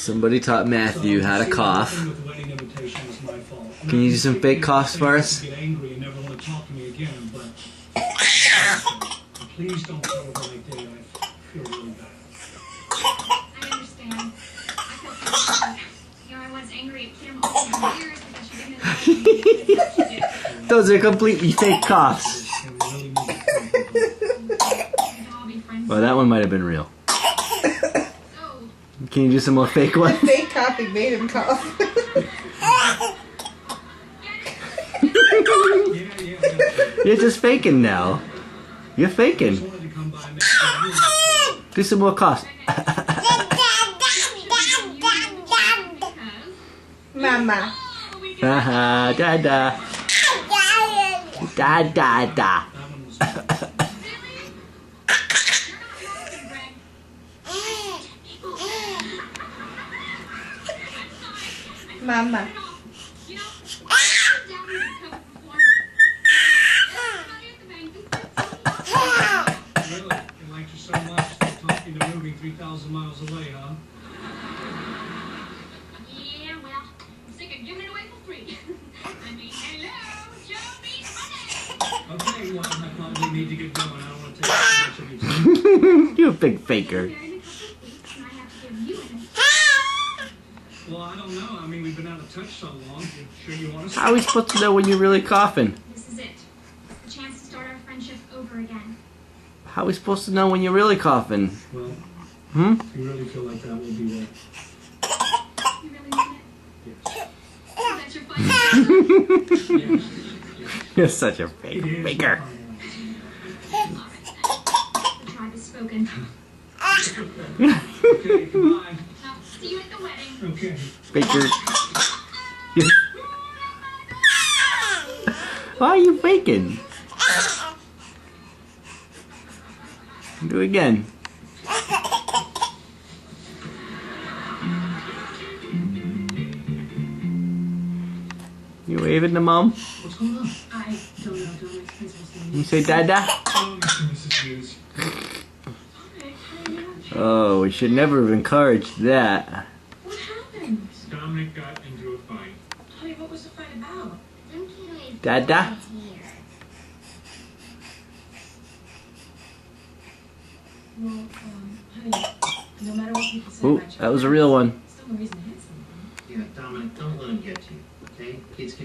Somebody taught Matthew how to cough. Can you do some fake coughs for us? Please don't go over like that. I feel really bad. I understand. I feel so bad. You know, I was angry at Kim all these years because she didn't know what she did. Those are completely fake coughs. Well, that one might have been real. Can you do some more fake ones? Fake coughing made him cough. You're just faking now. You're faking. Do some more coughs. Mama. Haha, da da. Da da da. Mama. Really? He likes you so much that he taught you to moving 3,000 miles away, huh? Yeah, well, I'm sick of giving it away for free. I mean, hello, show me money. Okay, well, I probably need to get going. I don't want to take too much of your time. You're a big faker. Well, I don't know. I mean, we've been out of touch so long. You sure you want to? How are we supposed to know when you're really coughing? This is it. The chance to start our friendship over again. How are we supposed to know when you're really coughing? Well, Hmm? you really feel like that will be there. You really mean it? Yes. Oh, that's your fun. Yes. You're such a fake It is faker. The tribe has spoken. Okay, goodbye. I'll see you at the wedding. Okay. Faker. Why are you faking? Do it again. You waving to Mom? What's going on? I don't know. Don't make sense. You say Dada? Oh, Mr. and Mrs. Hughes. Oh, we should never have encouraged that. What happened? Dominic got into a fight. Honey, what was the fight about? Dada? Well, honey, no matter what people say Ooh, about you, that was a real one. still no reason to hit someone. Yeah, Dominic, don't let him get to you, okay? Kids can